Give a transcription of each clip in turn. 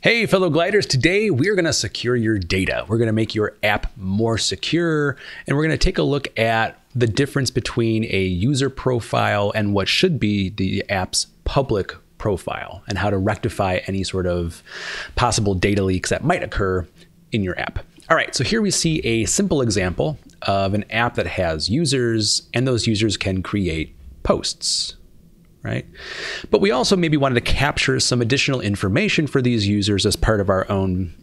Hey, fellow gliders, today we're going to secure your data. We're going to make your app more secure, and we're going to take a look at the difference between a user profile and what should be the app's public profile, and how to rectify any sort of possible data leaks that might occur in your app. All right, so here we see a simple example of an app that has users, and those users can create posts. Right? But we also maybe wanted to capture some additional information for these users as part of our own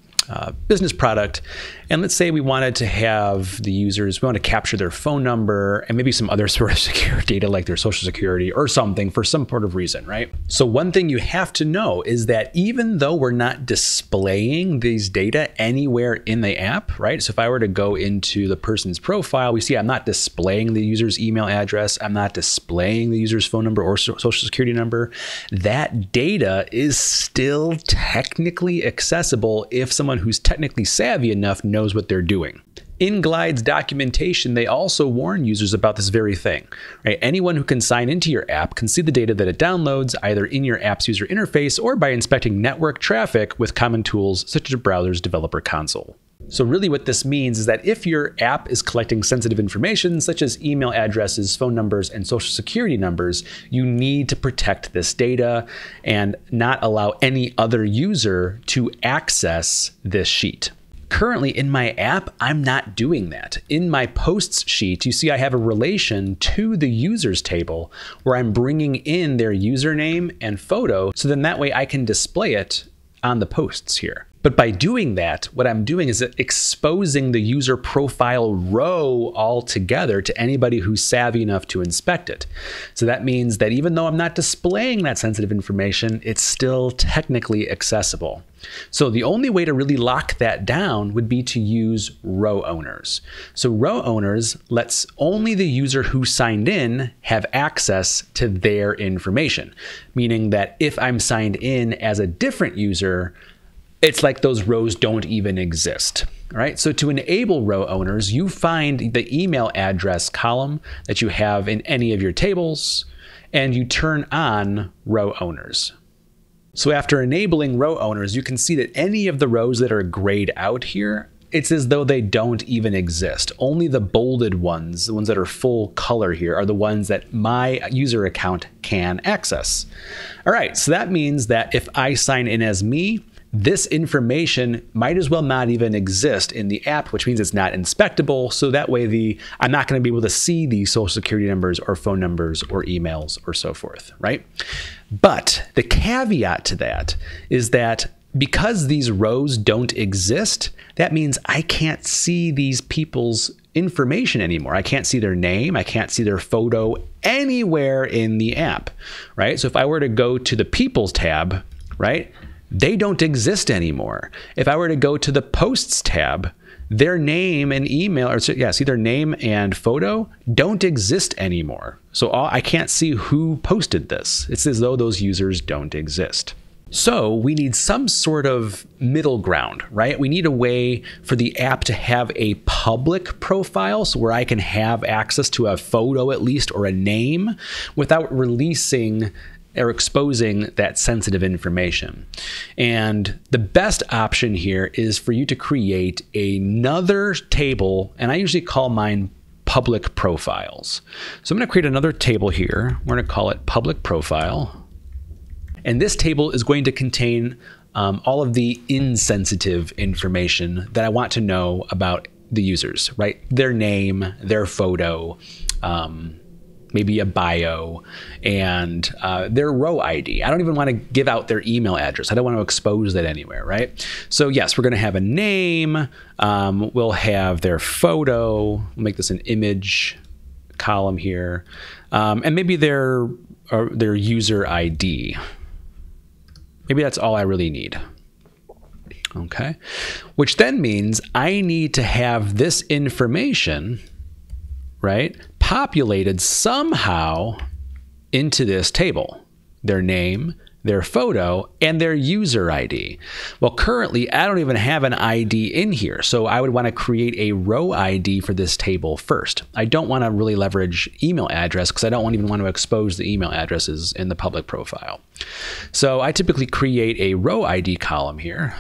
business product. And let's say we wanted to have the users, we want to capture their phone number and maybe some other sort of secure data like their social security or something for some sort of reason, right? So one thing you have to know is that even though we're not displaying these data anywhere in the app, right? So if I were to go into the person's profile, we see I'm not displaying the user's email address, I'm not displaying the user's phone number or social security number. That data is still technically accessible if someone who's technically savvy enough knows what they're doing. In Glide's documentation, they also warn users about this very thing. Right? Anyone who can sign into your app can see the data that it downloads either in your app's user interface or by inspecting network traffic with common tools such as a browser's developer console. So really what this means is that if your app is collecting sensitive information such as email addresses, phone numbers, and social security numbers, you need to protect this data and not allow any other user to access this sheet. Currently in my app, I'm not doing that. In my posts sheet, you see I have a relation to the users table where I'm bringing in their username and photo, so then that way I can display it on the posts here. But by doing that, what I'm doing is exposing the user profile row altogether to anybody who's savvy enough to inspect it. So that means that even though I'm not displaying that sensitive information, it's still technically accessible. So the only way to really lock that down would be to use row owners. So row owners lets only the user who signed in have access to their information, meaning that if I'm signed in as a different user, it's like those rows don't even exist. All right, so to enable row owners, you find the email address column that you have in any of your tables, and you turn on row owners. So after enabling row owners, you can see that any of the rows that are grayed out here, it's as though they don't even exist. Only the bolded ones, the ones that are full color here, are the ones that my user account can access. All right, so that means that if I sign in as me, this information might as well not even exist in the app, which means it's not inspectable. So that way I'm not going to be able to see the social security numbers or phone numbers or emails or so forth, right? But the caveat to that is that because these rows don't exist, that means I can't see these people's information anymore. I can't see their name. I can't see their photo anywhere in the app, right? So if I were to go to the People's tab, right, they don't exist anymore. If I were to go to the Posts tab, their name and email, or see their name and photo don't exist anymore. So I can't see who posted this. It's as though those users don't exist. So we need some sort of middle ground, right? We need a way for the app to have a public profile, so where I can have access to a photo at least or a name without releasing or exposing that sensitive information. And the best option here is for you to create another table, and I usually call mine public profiles. So I'm going to create another table here. We're going to call it public profile. And this table is going to contain all of the insensitive information that I want to know about the users, right? Their name, their photo, maybe a bio, and their row ID. I don't even want to give out their email address. I don't want to expose that anywhere, right? So yes, we're going to have a name. We'll have their photo. We'll make this an image column here, and maybe their user ID. Maybe that's all I really need. Okay, which then means I need to have this information, right, populated somehow into this table. Their name, their photo, and their user ID. Well, currently, I don't even have an ID in here, so I would want to create a row ID for this table first. I don't want to really leverage email address because I don't even want to expose the email addresses in the public profile. So I typically create a row ID column here,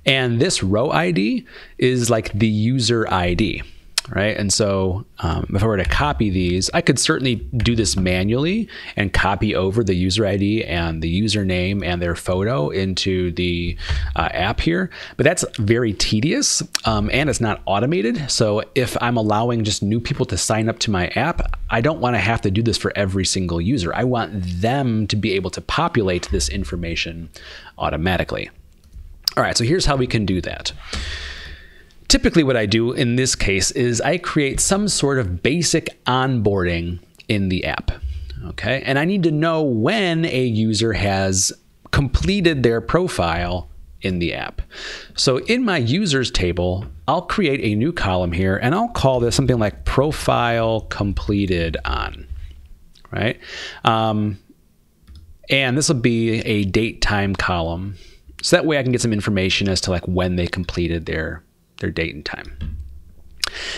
and this row ID is like the user ID. Right. And so if I were to copy these, I could certainly do this manually and copy over the user ID and the username and their photo into the app here. But that's very tedious and it's not automated. So if I'm allowing just new people to sign up to my app, I don't want to have to do this for every single user. I want them to be able to populate this information automatically. All right. So here's how we can do that. Typically what I do in this case is I create some sort of basic onboarding in the app, okay? And I need to know when a user has completed their profile in the app. So in my users table, I'll create a new column here and I'll call this something like profile completed on, right? And this will be a date time column. So that way I can get some information as to like when they completed their date and time.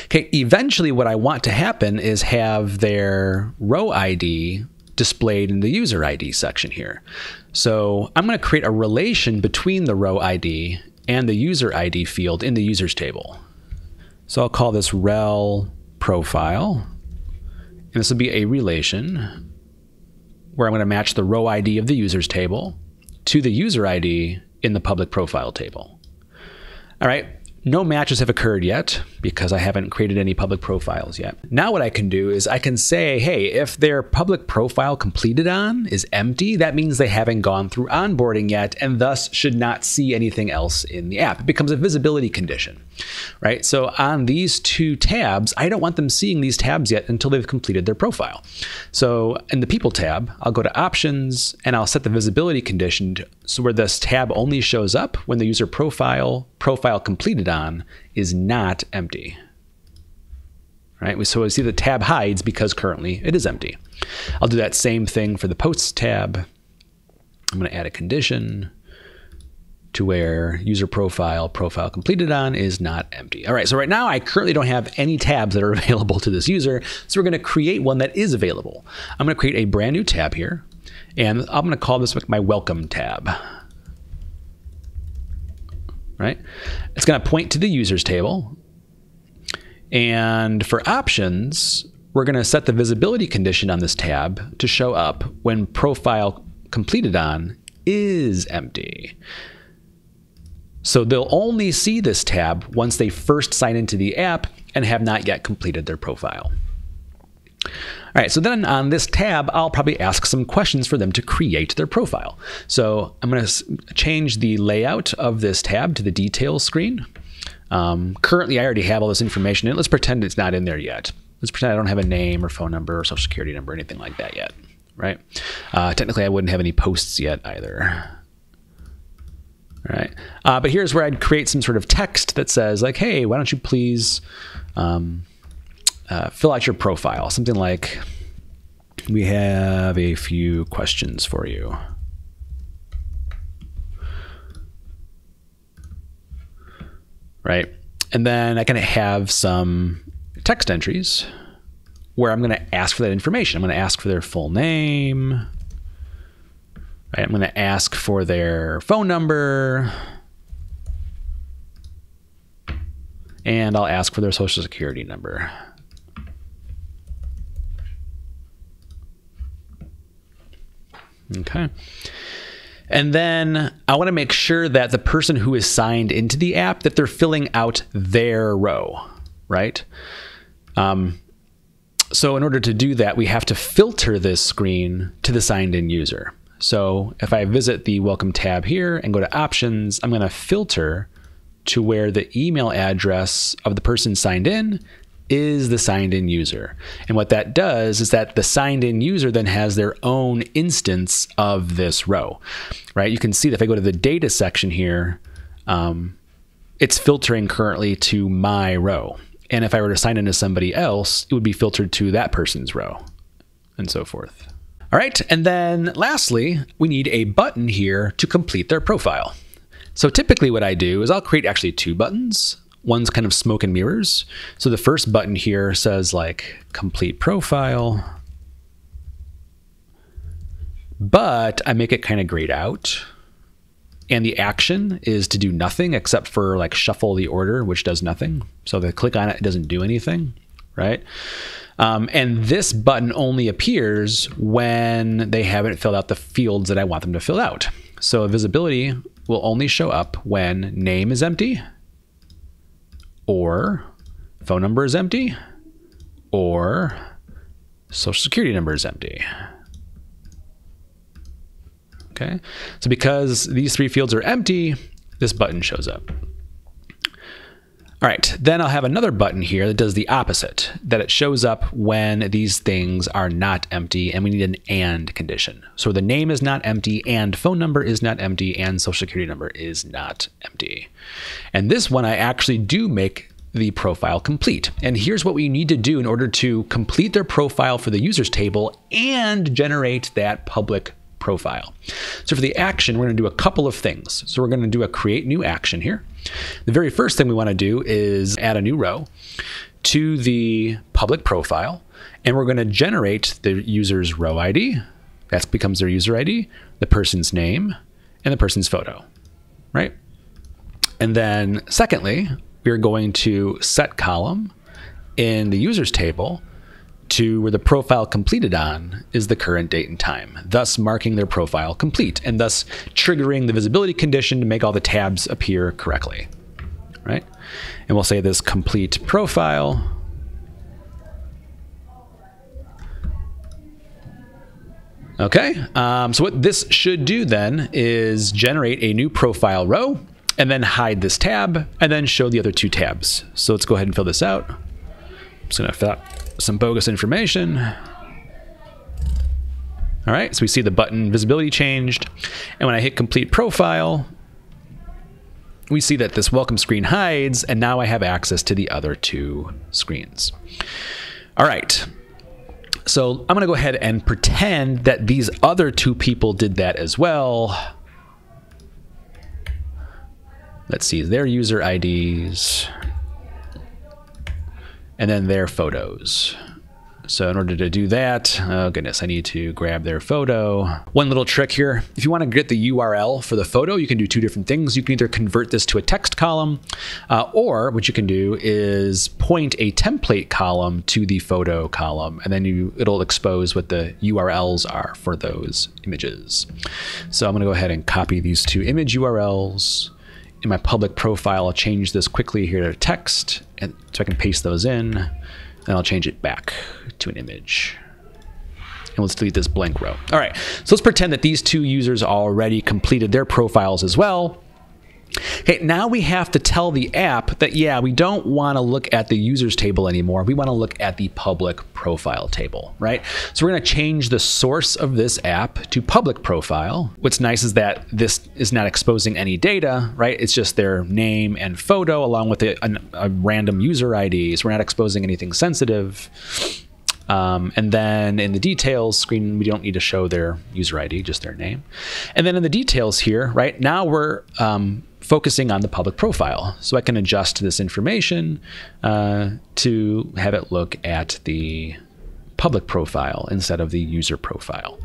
Okay, eventually what I want to happen is have their row ID displayed in the user ID section here. So I'm going to create a relation between the row ID and the user ID field in the users table. So I'll call this rel profile, and this will be a relation where I'm going to match the row ID of the users table to the user ID in the public profile table. All right. No matches have occurred yet because I haven't created any public profiles yet. Now what I can do is I can say, hey, if their public profile completed on is empty, that means they haven't gone through onboarding yet and thus should not see anything else in the app. It becomes a visibility condition, right? So on these two tabs, I don't want them seeing these tabs yet until they've completed their profile. So in the People tab, I'll go to Options and I'll set the visibility condition so where this tab only shows up when the user profile completed on is not empty. Right? So we see the tab hides because currently it is empty. I'll do that same thing for the Posts tab. I'm going to add a condition to where user profile completed on is not empty. All right, so right now I currently don't have any tabs that are available to this user, so we're going to create one that is available. I'm going to create a brand new tab here, and I'm going to call this my Welcome tab. Right? It's going to point to the users table. And for options, we're going to set the visibility condition on this tab to show up when profile completed on is empty. So they'll only see this tab once they first sign into the app and have not yet completed their profile. All right, so then on this tab, I'll probably ask some questions for them to create their profile. So I'm going to change the layout of this tab to the details screen. Currently, I already have all this information in it. Let's pretend it's not in there yet. Let's pretend I don't have a name or phone number or social security number or anything like that yet, right? Technically, I wouldn't have any posts yet either. All right, but here's where I'd create some sort of text that says like, hey, why don't you please fill out your profile. Something like, we have a few questions for you. Right? And then I can have some text entries where I'm going to ask for that information. I'm going to ask for their full name. Right? I'm going to ask for their phone number. And I'll ask for their social security number. Okay. And then I want to make sure that the person who is signed into the app, that they're filling out their row, right? So in order to do that, we have to filter this screen to the signed in user. So if I visit the Welcome tab here and go to Options, I'm going to filter to where the email address of the person signed in is the signed in user. And what that does is that the signed in user then has their own instance of this row, right? You can see that if I go to the data section here, it's filtering currently to my row. And if I were to sign into somebody else, it would be filtered to that person's row and so forth. All right, and then lastly, we need a button here to complete their profile. So typically what I do is I'll create actually two buttons. One's kind of smoke and mirrors. So the first button here says like complete profile, but I make it kind of grayed out. And the action is to do nothing except for like shuffle the order, which does nothing. So if I click on it, it doesn't do anything, right? And this button only appears when they haven't filled out the fields that I want them to fill out. So visibility will only show up when name is empty, or phone number is empty, or social security number is empty. Okay, so because these three fields are empty, this button shows up. All right, then I'll have another button here that does the opposite, that it shows up when these things are not empty and we need an and condition. So the name is not empty and phone number is not empty and social security number is not empty. And this one I actually do make the profile complete. And here's what we need to do in order to complete their profile for the users table and generate that public profile. So for the action, we're going to do a couple of things. So we're going to do a create new action here. The very first thing we want to do is add a new row to the public profile, and we're going to generate the user's row ID. That becomes their user ID, the person's name, and the person's photo, right? And then secondly, we're going to set column in the users table to where the profile completed on is the current date and time, thus marking their profile complete and thus triggering the visibility condition to make all the tabs appear correctly, right? And we'll say this complete profile. Okay, so what this should do then is generate a new profile row and then hide this tab and then show the other two tabs. So let's go ahead and fill this out. I'm just gonna fill out some bogus information. All right, so we see the button visibility changed. And when I hit complete profile, we see that this welcome screen hides, and now I have access to the other two screens. All right, so I'm gonna go ahead and pretend that these other two people did that as well. Let's see their user IDs and then their photos. So in order to do that, oh goodness, I need to grab their photo. One little trick here, if you want to get the URL for the photo, you can do two different things. You can either convert this to a text column, or what you can do is point a template column to the photo column, and then it'll expose what the URLs are for those images. So I'm gonna go ahead and copy these two image URLs. In my public profile, I'll change this quickly here to text, and so I can paste those in, and I'll change it back to an image. And let's delete this blank row. All right, so let's pretend that these two users already completed their profiles as well. Okay, now we have to tell the app that, yeah, we don't want to look at the users table anymore. We want to look at the public profile table, right? So we're going to change the source of this app to public profile. What's nice is that this is not exposing any data, right? It's just their name and photo along with a random user ID. So we're not exposing anything sensitive. And then in the details screen, we don't need to show their user ID, just their name. And then in the details here, right, now we're focusing on the public profile. So I can adjust this information to have it look at the public profile instead of the user profile.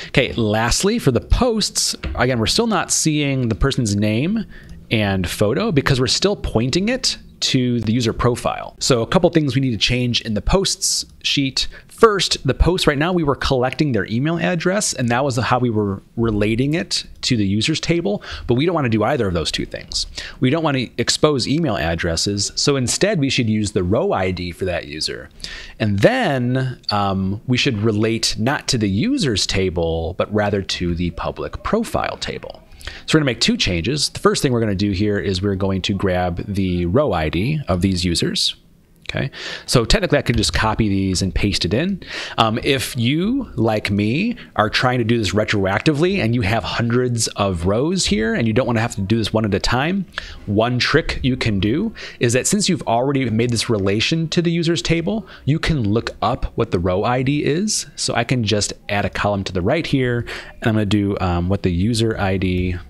Okay, lastly, for the posts, again, we're still not seeing the person's name and photo because we're still pointing it to the user profile. So a couple things we need to change in the posts sheet. First, the post right now, we were collecting their email address, and that was how we were relating it to the users table, but we don't want to do either of those two things. We don't want to expose email addresses, so instead we should use the row ID for that user. And then we should relate not to the users table, but rather to the public profile table. So we're going to make two changes. The first thing we're going to do here is we're going to grab the row ID of these users. Okay, so technically I could just copy these and paste it in. If you, like me, are trying to do this retroactively and you have hundreds of rows here and you don't want to have to do this one at a time, one trick you can do is that since you've already made this relation to the users table, you can look up what the row ID is. So I can just add a column to the right here, and I'm going to do what the user ID, and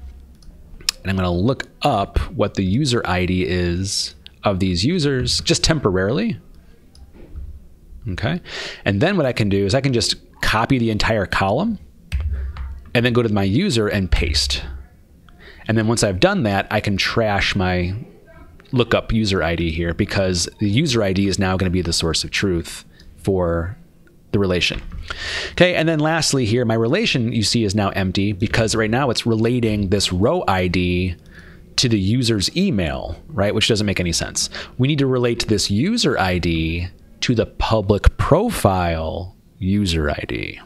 I'm going to look up what the user ID is of these users just temporarily. Okay. And then what I can do is I can just copy the entire column and then go to my user and paste. And then once I've done that, I can trash my lookup user ID here, because the user ID is now going to be the source of truth for the relation. Okay, and then lastly here, my relation you see is now empty because right now it's relating this row ID to the user's email, right? Which doesn't make any sense. We need to relate this user ID to the public profile user ID.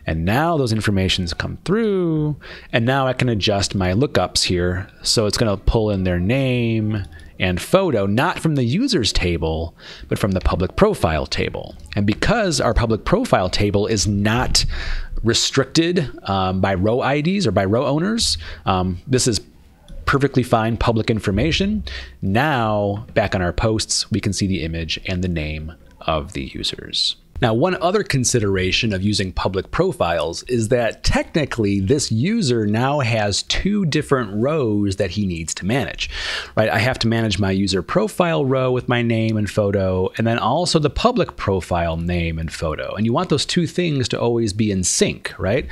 And now those informations come through, and now I can adjust my lookups here. So it's going to pull in their name and photo, not from the users table, but from the public profile table. And because our public profile table is not restricted by row IDs or by row owners, this is perfectly fine public information. Now, back on our posts, we can see the image and the name of the users. Now, one other consideration of using public profiles is that technically this user now has two different rows that he needs to manage, right? I have to manage my user profile row with my name and photo, and then also the public profile name and photo. And you want those two things to always be in sync, right?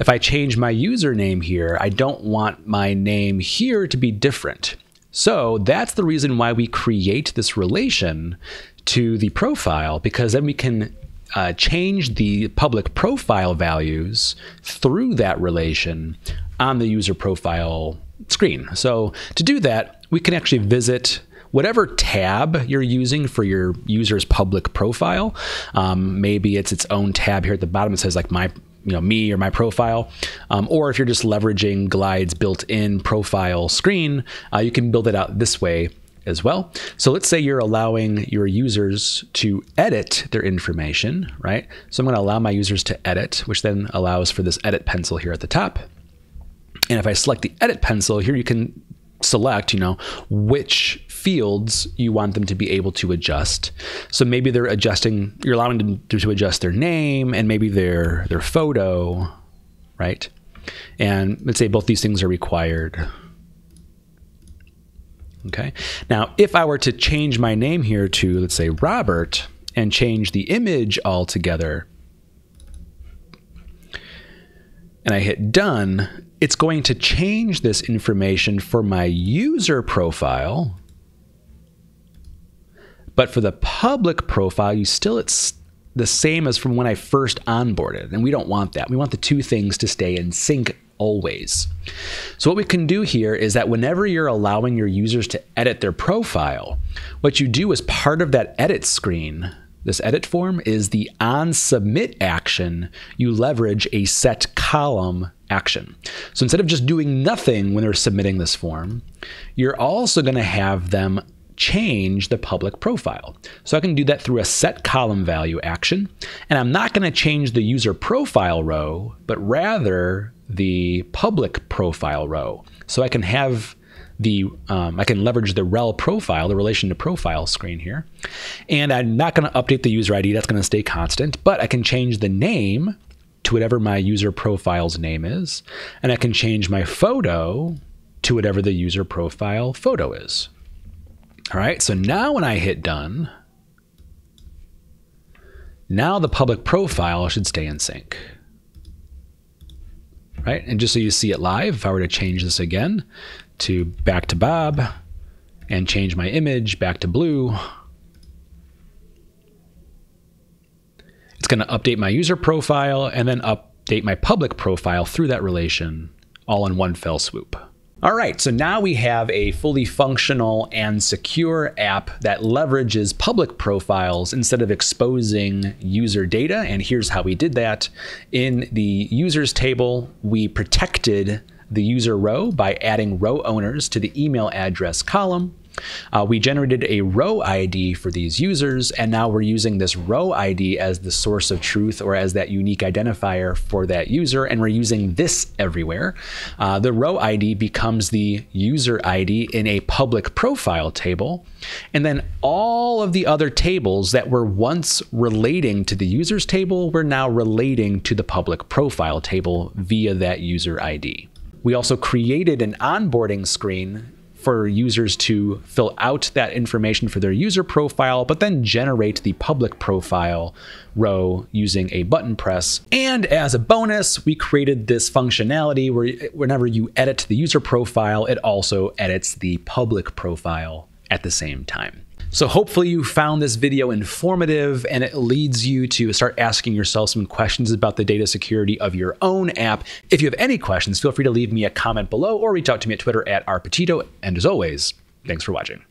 If I change my username here, I don't want my name here to be different. So that's the reason why we create this relation to the profile, because then we can change the public profile values through that relation on the user profile screen. So to do that, we can actually visit whatever tab you're using for your user's public profile. Maybe it's its own tab here at the bottom. It says like me or my profile. Or if you're just leveraging Glide's built-in profile screen, you can build it out this way as well. So let's say you're allowing your users to edit their information, right? So I'm going to allow my users to edit, which then allows for this edit pencil here at the top. And if I select the edit pencil here, you can select, which fields you want them to be able to adjust. So maybe you're allowing them to adjust their name and maybe their photo, right? And let's say both these things are required. Okay. Now, if I were to change my name here to, let's say, Robert, and change the image altogether, and I hit done, it's going to change this information for my user profile. But for the public profile, it's the same as from when I first onboarded. And we don't want that. We want the two things to stay in sync always. So what we can do here is that whenever you're allowing your users to edit their profile, what you do as part of that edit screen, this edit form, is the on submit action, you leverage a set column action. So instead of just doing nothing when they're submitting this form, you're also going to have them change the public profile. So I can do that through a set column value action. And I'm not going to change the user profile row, but rather the public profile row. So I can have I can leverage the rel profile, the relation to profile screen here. And I'm not going to update the user ID. That's going to stay constant, but I can change the name to whatever my user profile's name is. And I can change my photo to whatever the user profile photo is. All right, so now when I hit done, now the public profile should stay in sync. Right, and just so you see it live, if I were to change this again to back to Bob and change my image back to blue, it's going to update my user profile and then update my public profile through that relation all in one fell swoop. All right, so now we have a fully functional and secure app that leverages public profiles instead of exposing user data. And here's how we did that. In the users table, we protected the user row by adding row owners to the email address column. We generated a row ID for these users, and now we're using this row ID as the source of truth or as that unique identifier for that user, and we're using this everywhere. The row ID becomes the user ID in a public profile table, and then all of the other tables that were once relating to the users table, we're now relating to the public profile table via that user ID. We also created an onboarding screen for users to fill out that information for their user profile, but then generate the public profile row using a button press. And as a bonus, we created this functionality where whenever you edit the user profile, it also edits the public profile at the same time. So hopefully you found this video informative and it leads you to start asking yourself some questions about the data security of your own app. If you have any questions, feel free to leave me a comment below or reach out to me at Twitter @rpetito. And as always, thanks for watching.